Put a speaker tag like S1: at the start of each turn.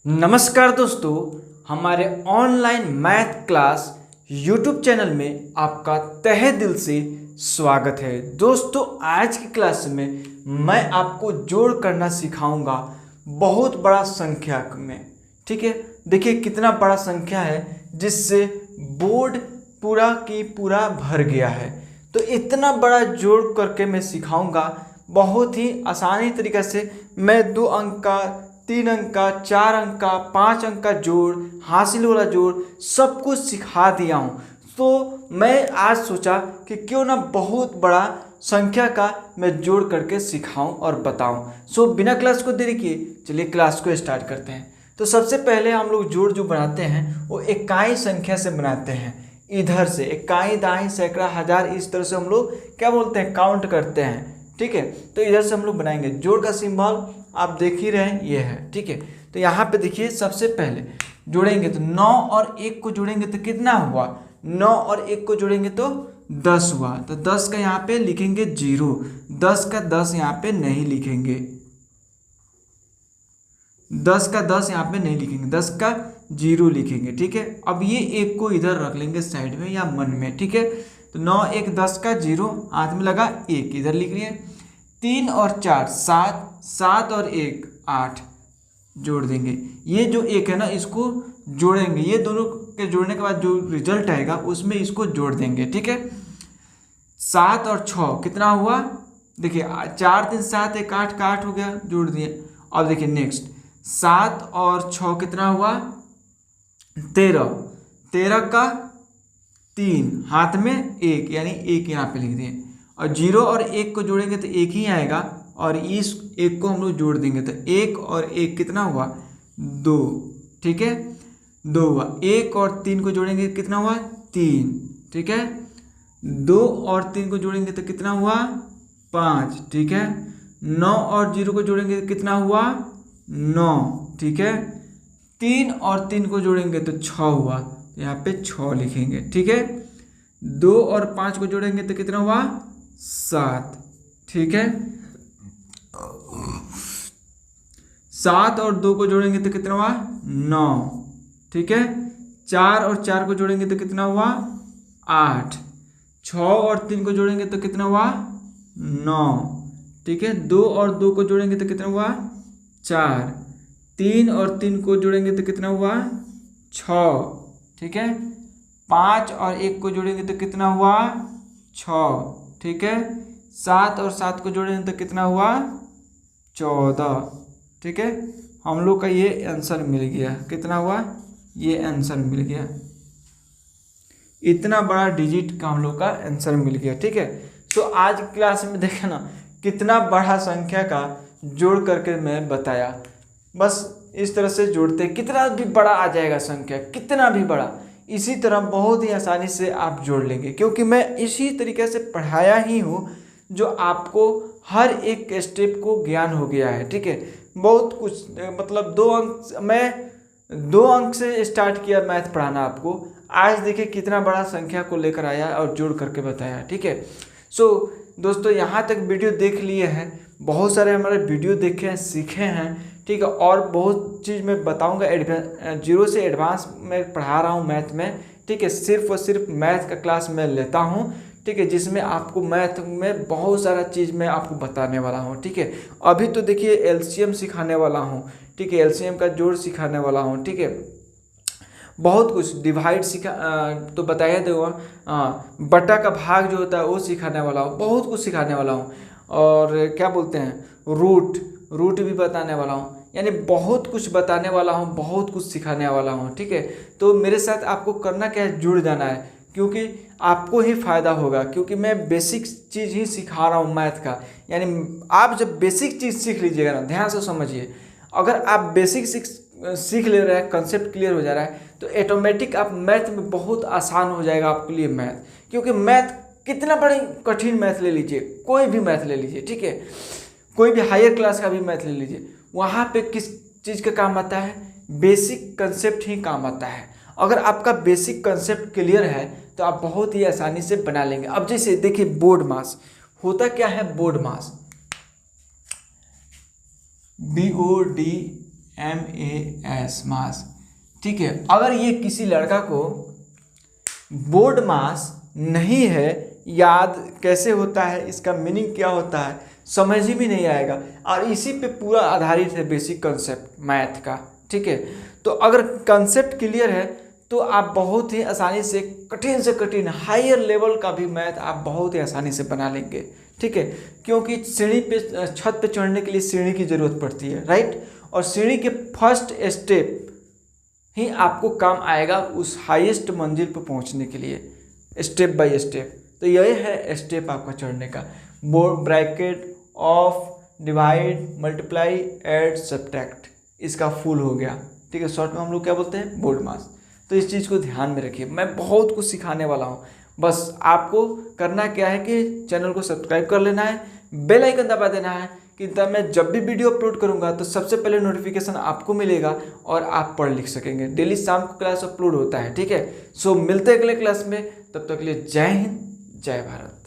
S1: नमस्कार दोस्तों, हमारे online math class YouTube channel में आपका तहे दिल से स्वागत है। दोस्तों, आज की क्लास में मैं आपको जोड़ करना सिखाऊंगा बहुत बड़ा संख्या में। ठीक है, देखिए कितना बड़ा संख्या है जिससे बोर्ड पूरा की पूरा भर गया है। तो इतना बड़ा जोड़ करके मैं सिखाऊंगा बहुत ही आसानी तरीके से। मैं 2 अंक का, 3 अंक का, 4 अंक का, 5 अंक का जोड़, हासिल वाला जोड़ सब कुछ सिखा दिया हूँ। तो मैं आज सोचा कि क्यों ना बहुत बड़ा संख्या का मैं जोड़ करके सिखाऊं और बताऊं। सो बिना क्लास को देरी किए चलिए क्लास को स्टार्ट करते हैं। तो सबसे पहले हम लोग जोड़ जो बनाते हैं वो इकाई संख्या से बनाते हैं। इधर से इकाई, दाई, सैकड़ा, हजार, इस तरह से हम लोग क्या बोलते हैं, काउंट करते हैं। ठीक है, तो इधर से हम लोग बनाएंगे। जोड़ का सिंबल आप देख ही रहे हैं, ये है। ठीक है, तो यहाँ पे देखिए सबसे पहले जोड़ेंगे तो 9 और 1 को जोड़ेंगे तो कितना हुआ, 9 और 1 को जोड़ेंगे तो 10 हुआ। तो 10 का यहाँ पे लिखेंगे 0, 10 का 10 यहाँ पे नहीं लिखेंगे, 10 का 10 यहाँ पे नहीं लिखेंगे, 10 का 0 लिखेंगे। ठीक है, अब ये 1 को इधर रख लेंगे साइड में या मन में। ठीक है, तो 9 1 10 का 0 हाथ में लगा, 1 इधर लिख लिए। 3 और 4 7, 7 और 1 8 जोड़ देंगे। ये जो 1 है ना, इसको जोड़ेंगे। ये दोनों के जोड़ने के बाद जो रिजल्ट आएगा उसमें इसको जोड़ देंगे। ठीक है, 7 और 6 कितना हुआ, देखिए 4 3 7 1 8 का 8 हो गया, जोड़ दिए। अब देखिए नेक्स्ट 7 और 6 कितना हुआ, 13, 13 का 3 हाथ में 1 यानी 1 यहाँ पे लिख दिए। और 0 और 1 को जोड़ेंगे तो 1 ही आएगा, और इस 1 को हम लोग जोड़ देंगे तो 1 और 1 कितना हुआ, 2। ठीक है, 2 हुआ। 1 और 3 को जोड़ेंगे कितना हुआ, 3। ठीक है, 2 और 3 को जोड़ेंगे तो कितना हुआ, 5। ठीक है, 9 और 0 को जोड़ेंगे तो कितना हुआ, 9। ठीक है, 3 और 3 को जोड़ेंगे तो 6 हुआ, तो यहाँ पे 6 लिखेंगे। ठीक है, 2 और 5 को जोड़ेंगे तो कितना हुआ, 7। ठीक है, 7 और 2 को जोड़ेंगे तो कितना हुआ, 9। ठीक है, 4 और 4 को जोड़ेंगे तो कितना हुआ, 8। 6 और 3 को जोड़ेंगे तो कितना हुआ, 9। ठीक है, 2 और 2 को जोड़ेंगे तो कितना हुआ, 4। 3 और 3 को जोड़ेंगे तो कितना हुआ, 6। ठीक है, 5 और 1 को जोड़ेंगे तो कितना हुआ, 6। ठीक है, 7 और 7 को जोड़ेंगे तो कितना हुआ, 14। ठीक है, हम लोग का ये आंसर मिल गया। कितना हुआ, ये आंसर मिल गया। इतना बड़ा डिजिट का हम लोग का आंसर मिल गया। ठीक है, तो आज क्लास में देखे ना कितना बड़ा संख्या का जोड़ करके मैं बताया। बस इस तरह से जोड़ते, कितना भी बड़ा आ जाएगा संख्या, कितना भी बड़ा, इसी तरह बहुत ही आसानी से आप जोड़ लेंगे, क्योंकि मैं इसी तरीके से पढ़ाया ही हूँ जो आपको हर एक स्टेप को ज्ञान हो गया है। ठीक है, बहुत कुछ, मतलब 2 अंक, मैं 2 अंक से स्टार्ट किया मैथ पढ़ाना आपको। आज देखिए कितना बड़ा संख्या को लेकर आया और जोड़ करके बताया। ठीक है, सो दोस्तों यहाँ तक वीडियो देख लिए हैं, बहुत सारे हमारे वीडियो देखे हैं, सीखे हैं। ठीक है, और बहुत चीज़ मैं बताऊंगा। 0 से एडवांस मैं पढ़ा रहा हूँ मैथ में। ठीक है, सिर्फ और सिर्फ मैथ का क्लास मैं लेता हूँ। ठीक है, जिसमें आपको मैथ में बहुत सारा चीज़ मैं आपको बताने वाला हूँ। ठीक है, अभी तो देखिए एलसीएम सिखाने वाला हूँ। ठीक है, एलसीएम का जोड़ सिखाने वाला हूँ। ठीक है, बहुत कुछ, डिवाइड तो बताया दूँगा, बटा का भाग जो होता है वो सिखाने वाला हूँ, बहुत कुछ सिखाने वाला हूँ। और क्या बोलते हैं, रूट भी बताने वाला हूँ, यानी बहुत कुछ बताने वाला हूँ, बहुत कुछ सिखाने वाला हूँ। ठीक है, तो मेरे साथ आपको करना क्या है, जुड़ जाना है, क्योंकि आपको ही फायदा होगा, क्योंकि मैं बेसिक चीज़ ही सिखा रहा हूँ मैथ का। यानी आप जब बेसिक चीज़ सीख लीजिएगा ना, ध्यान से समझिए, अगर आप बेसिक सीख ले रहे हैं, कंसेप्ट क्लियर हो जा रहा है, तो ऑटोमेटिक आप मैथ में बहुत आसान हो जाएगा आपके लिए मैथ। क्योंकि मैथ कितना बड़ी कठिन मैथ ले लीजिए, कोई भी मैथ ले लीजिए। ठीक है, कोई भी हायर क्लास का भी मैथ ले लीजिए, वहाँ पे किस चीज़ का काम आता है, बेसिक कंसेप्ट ही काम आता है। अगर आपका बेसिक कंसेप्ट क्लियर है तो आप बहुत ही आसानी से बना लेंगे। अब जैसे देखिए बोर्ड मास होता क्या है, बोर्ड मास BOD MAS मास, ठीक है। अगर ये किसी लड़का को बोर्ड मास नहीं है, याद कैसे होता है, इसका मीनिंग क्या होता है, समझ ही भी नहीं आएगा। और इसी पे पूरा आधारित है बेसिक कॉन्सेप्ट मैथ का, ठीक है। तो अगर कॉन्सेप्ट क्लियर है तो आप बहुत ही आसानी से कठिन हायर लेवल का भी मैथ आप बहुत ही आसानी से बना लेंगे, ठीक है। क्योंकि सीढ़ी पे, छत पे चढ़ने के लिए सीढ़ी की ज़रूरत पड़ती है, राइट। और सीढ़ी के फर्स्ट स्टेप ही आपको काम आएगा उस हाईएस्ट मंजिल पर पहुंचने के लिए, स्टेप बाय स्टेप। तो यही है स्टेप आपका चढ़ने का। Board bracket of divide multiply add subtract, इसका फुल हो गया, ठीक है। शॉर्ट में हम लोग क्या बोलते हैं, बोर्ड मास। तो इस चीज़ को ध्यान में रखिए, मैं बहुत कुछ सिखाने वाला हूँ। बस आपको करना क्या है कि चैनल को सब्सक्राइब कर लेना है, बेल आइकन दबा देना है कि तब मैं जब भी वीडियो अपलोड करूंगा तो सबसे पहले नोटिफिकेशन आपको मिलेगा और आप पढ़ लिख सकेंगे। डेली शाम को क्लास अपलोड होता है, ठीक है। सो मिलते हैं अगले क्लास में, तब तक के लिए जय हिंद, जय भारत।